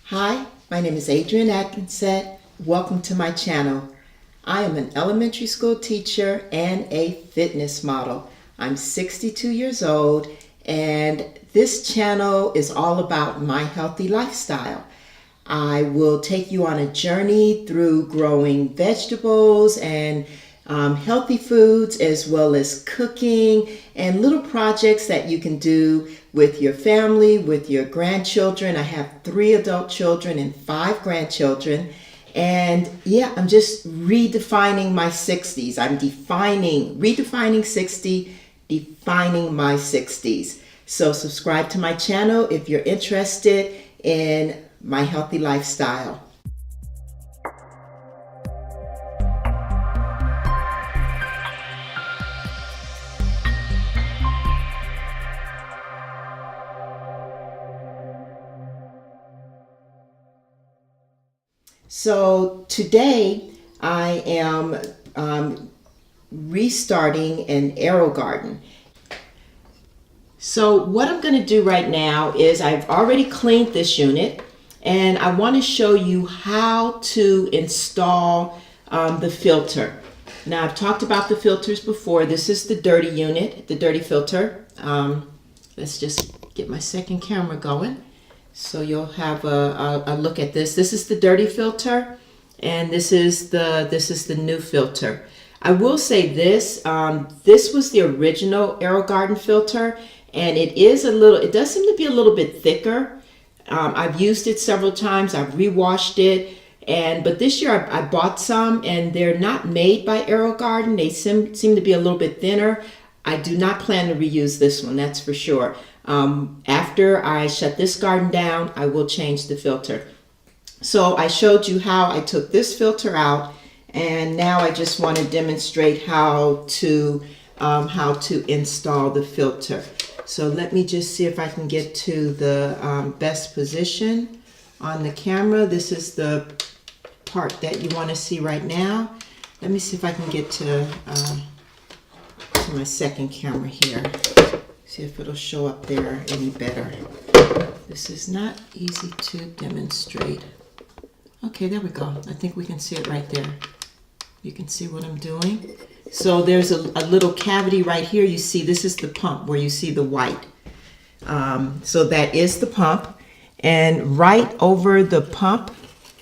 Hi, my name is Adrienne Atkinson. Welcome to my channel. I am an elementary school teacher and a fitness model. I'm 62 years old and this channel is all about my healthy lifestyle. I will take you on a journey through growing vegetables and healthy foods, as well as cooking and little projects that you can do with your family, with your grandchildren. I have 3 adult children and 5 grandchildren. And yeah, I'm just redefining my 60s. I'm redefining 60, defining my 60s. So subscribe to my channel if you're interested in my healthy lifestyle. So today I am restarting an AeroGarden. So what I'm going to do right now is I've already cleaned this unit and I want to show you how to install the filter. Now I've talked about the filters before. This is the dirty unit, the dirty filter. Let's just get my second camera going. So you'll have a look at this. This is the dirty filter, and this is the new filter. I will say this. This was the original AeroGarden filter, and it does seem to be a little bit thicker. I've used it several times. I've rewashed it, but this year I bought some, and they're not made by AeroGarden. They seem to be a little bit thinner. I do not plan to reuse this one, that's for sure. After I shut this garden down, I will change the filter. So I showed you how I took this filter out, and now I just want to demonstrate how to install the filter. So let me just see if I can get to the best position on the camera. This is the part that you want to see right now. Let me see if I can get to my second camera here. See if it'll show up there any better. This is not easy to demonstrate. Okay, there we go. I think we can see it right there. You can see what I'm doing. So there's a little cavity right here. You see, this is the pump where you see the white. So that is the pump. And right over the pump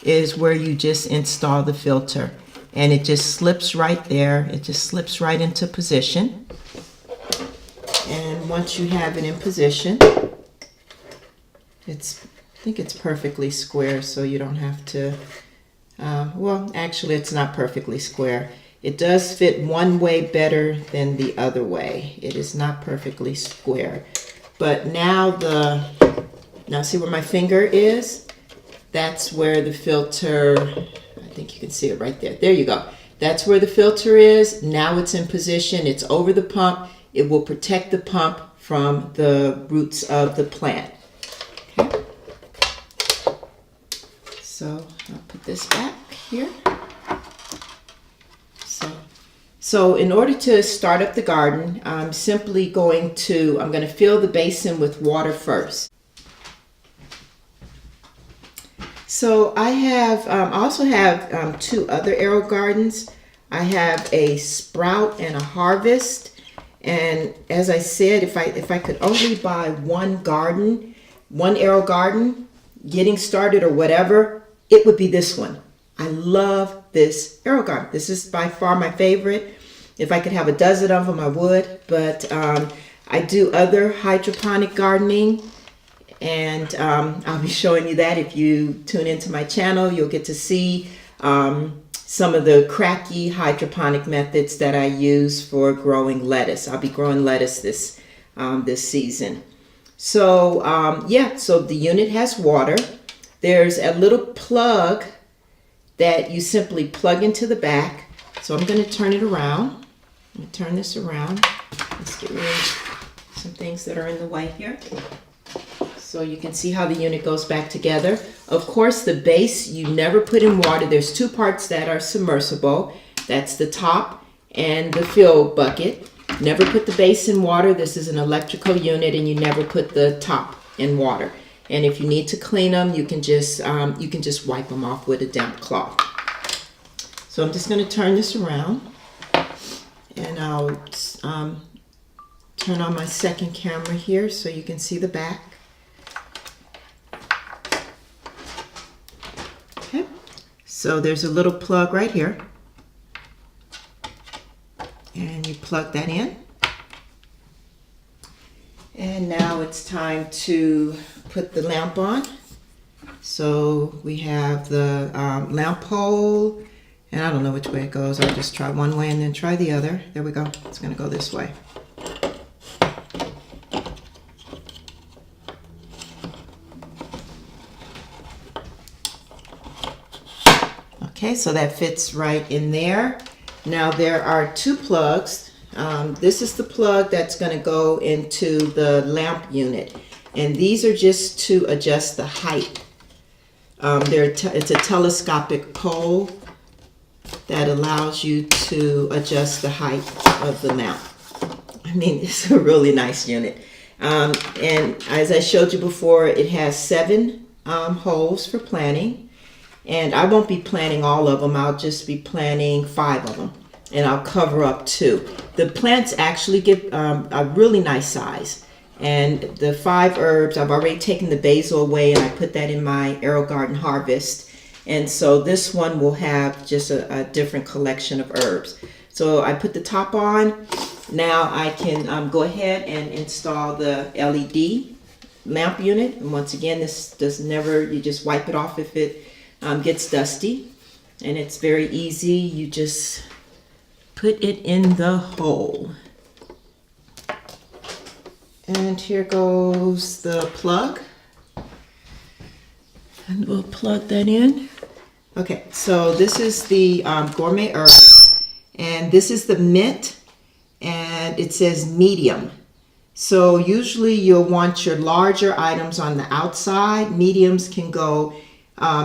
is where you just install the filter. And it just slips right there. It just slips right into position. And once you have it in position, I think it's perfectly square, so you don't have to, well, actually it's not perfectly square. It does fit one way better than the other way. It is not perfectly square. But now see where my finger is? That's where the filter, I think you can see it right there. There you go. That's where the filter is. Now it's in position. It's over the pump. It will protect the pump from the roots of the plant. Okay. So I'll put this back here. So in order to start up the garden, I'm going to fill the basin with water first. So I also have 2 other AeroGardens. I have a Sprout and a Harvest. And as I said, if I could only buy one AeroGarden, getting started or whatever, it would be this one. I love this AeroGarden. This is by far my favorite. If I could have a dozen of them, I would. But I do other hydroponic gardening, and I'll be showing you that. If you tune into my channel, you'll get to see some of the cracky hydroponic methods that I use for growing lettuce. I'll be growing lettuce this season. So so the unit has water. There's a little plug that you simply plug into the back. So I'm going to turn it around. I'm going to turn this around. Let's get rid of some things that are in the way here. So you can see how the unit goes back together. Of course, the base you never put in water. There's 2 parts that are submersible. That's the top and the fill bucket. Never put the base in water. This is an electrical unit, and you never put the top in water. And if you need to clean them, you can just wipe them off with a damp cloth. So I'm just going to turn this around, and I'll turn on my second camera here so you can see the back. Okay, so there's a little plug right here, and you plug that in. And now it's time to put the lamp on. So we have the lamp pole, and I don't know which way it goes. I'll just try one way and then try the other. There we go. It's going to go this way. Okay, so that fits right in there. Now there are two plugs. This is the plug that's going to go into the lamp unit, and these are just to adjust the height. It's a telescopic pole that allows you to adjust the height of the lamp. I mean, it's a really nice unit. And as I showed you before, it has 7 holes for planting. And I won't be planting all of them. I'll just be planting 5 of them. And I'll cover up 2. The plants actually get a really nice size. And the 5 herbs, I've already taken the basil away and I put that in my AeroGarden Harvest. And so this one will have just a different collection of herbs. So I put the top on. Now I can go ahead and install the LED lamp unit. And once again, this does never, you just wipe it off if it gets dusty. And it's very easy. You just put it in the hole. And here goes the plug. And we'll plug that in. Okay, so this is the gourmet herbs, and this is the mint, and it says medium. So usually you'll want your larger items on the outside. Mediums can go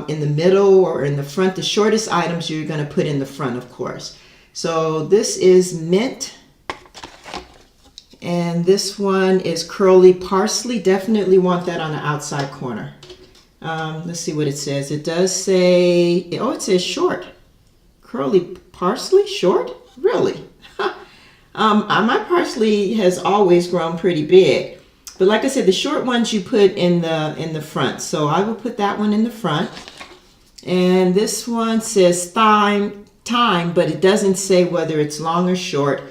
in the middle or in the front. The shortest items you're going to put in the front, of course. So this is mint, and this one is curly parsley. Definitely want that on the outside corner. Let's see what it says. It does say, oh, it says short. Curly parsley, short? Really? My parsley has always grown pretty big. But like I said, the short ones you put in the front. So I will put that one in the front. And this one says thyme, but it doesn't say whether it's long or short.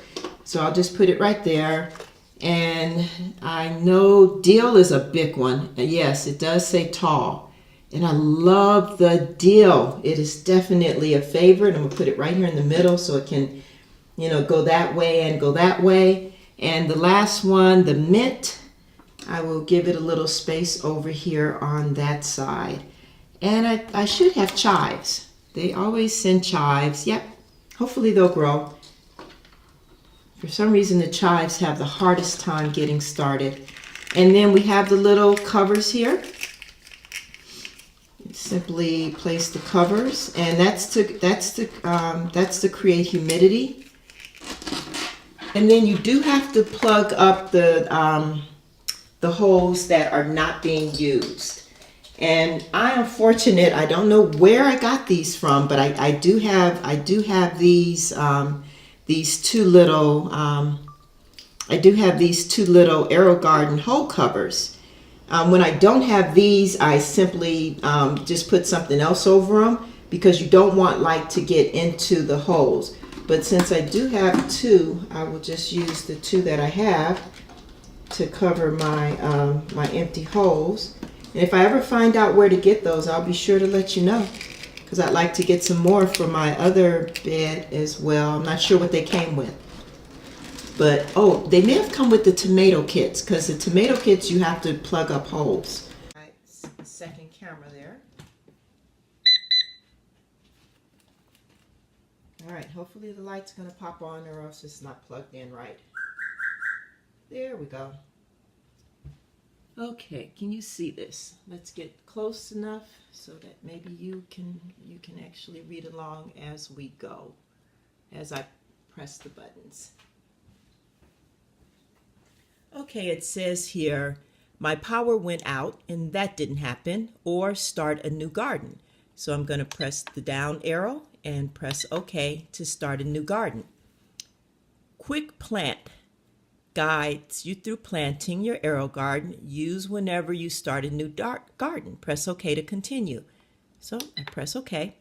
So I'll just put it right there. And I know dill is a big one. Yes, it does say tall. And I love the dill. It is definitely a favorite. I'm going to put it right here in the middle so it can, go that way and go that way. And the last one, the mint, I will give it a little space over here on that side. And I should have chives. They always send chives. Yep, hopefully they'll grow. For some reason, the chives have the hardest time getting started. And then we have the little covers here. Simply place the covers, and that's to create humidity. And then you do have to plug up the holes that are not being used. And I am fortunate. I don't know where I got these from, but I do have these. These two little AeroGarden hole covers. When I don't have these, I simply just put something else over them because you don't want light to get into the holes. But since I do have 2, I will just use the 2 that I have to cover my my empty holes. And if I ever find out where to get those, I'll be sure to let you know, because I'd like to get some more for my other bed as well. I'm not sure what they came with. But, oh, they may have come with the tomato kits, because the tomato kits, you have to plug up holes. Right, second camera there. All right, hopefully the light's going to pop on, or else it's not plugged in right. There we go. Okay, can you see this? Let's get close enough so that maybe you can actually read along as we go, as I press the buttons. Okay, it says here, my power went out and that didn't happen, or start a new garden. So I'm going to press the down arrow and press OK to start a new garden. Quick Plant guides you through planting your AeroGarden. Use whenever you start a new garden. Press OK to continue. So I press OK.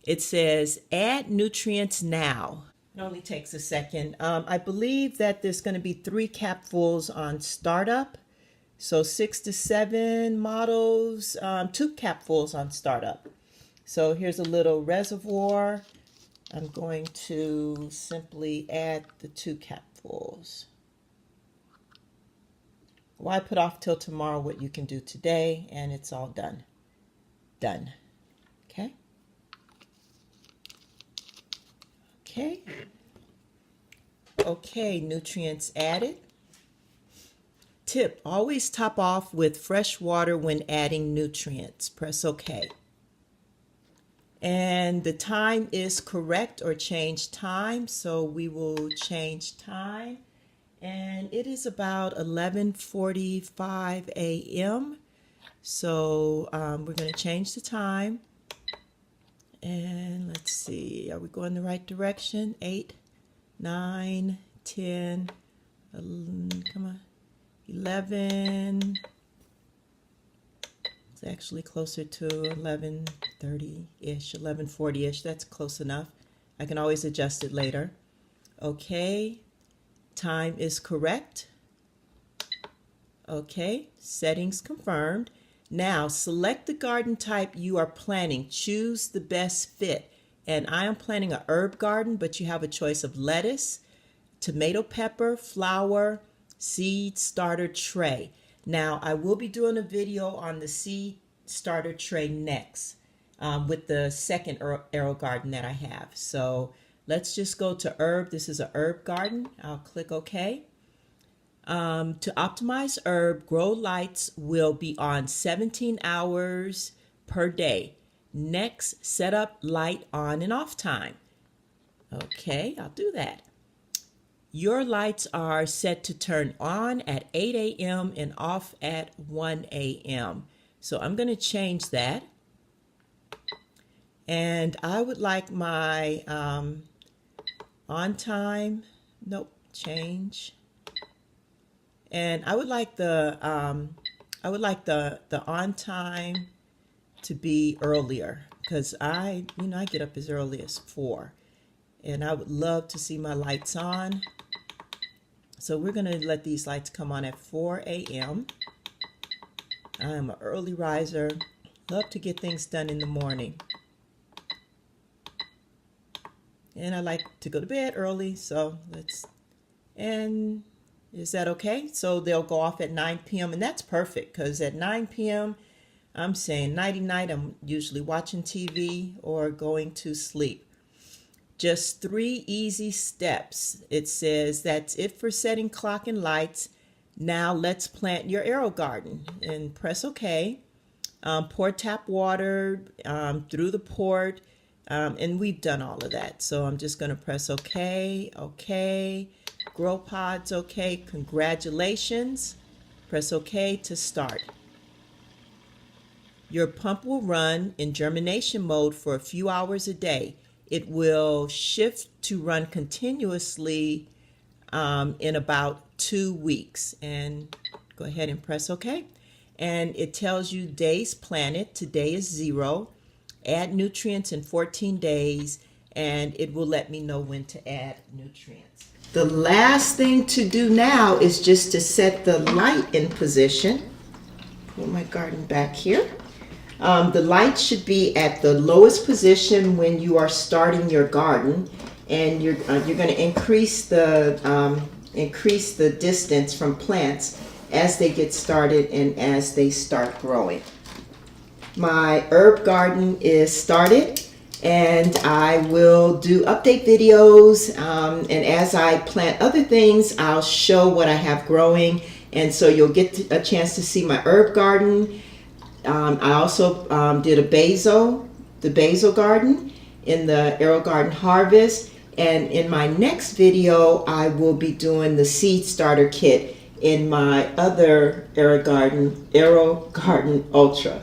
It says add nutrients now. It only takes a second. I believe that there's going to be 3 capfuls on startup. So 6 to 7 models, 2 capfuls on startup. So here's a little reservoir. I'm going to simply add the 2 capfuls. Why put off till tomorrow what you can do today? And it's all done. Done. Okay. Okay. Okay, nutrients added. Tip, always top off with fresh water when adding nutrients. Press OK. And the time is correct, or change time. So we will change time. And it is about 11:45 a.m. So we're going to change the time. And let's see, are we going the right direction? 8, 9, 10, 11, come on. 11, it's actually closer to 11:30-ish, 11:40-ish. That's close enough. I can always adjust it later. Okay, time is correct. Okay, settings confirmed. Now select the garden type you are planting. Choose the best fit. And I am planting a herb garden, but you have a choice of lettuce, tomato pepper, flower, seed starter tray. Now I will be doing a video on the seed starter tray next with the second AeroGarden that I have. So let's just go to herb. This is a herb garden. I'll click OK. To optimize herb, grow lights will be on 17 hours per day. Next, set up light on and off time. Okay, I'll do that. Your lights are set to turn on at 8 a.m. and off at 1 a.m. So I'm going to change that. And I would like my on time, nope, change. And I would like the on time to be earlier, because I get up as early as 4, and I would love to see my lights on. So we're going to let these lights come on at 4 a.m. I am an early riser. Love to get things done in the morning. And I like to go to bed early, so and is that okay? So they'll go off at 9 p.m. and that's perfect, because at 9 p.m. I'm saying nighty-night. I'm usually watching TV or going to sleep. Just 3 easy steps. It says that's it for setting clock and lights. Now let's plant your AeroGarden, and press OK. Pour tap water through the port, and we've done all of that. So I'm just going to press OK, OK. Grow pods, OK. Congratulations. Press OK to start. Your pump will run in germination mode for a few hours a day. It will shift to run continuously in about 2 weeks. And go ahead and press OK. And it tells you days planted. Today is 0. Add nutrients in 14 days. And it will let me know when to add nutrients. The last thing to do now is just to set the light in position. Put my garden back here. The light should be at the lowest position when you are starting your garden, and you're going to increase the distance from plants as they get started and as they start growing. My herb garden is started, and I will do update videos, and as I plant other things, I'll show what I have growing, and so you'll get a chance to see my herb garden. I also did the basil garden in the AeroGarden Harvest, and in my next video I will be doing the seed starter kit, in my other AeroGarden Ultra.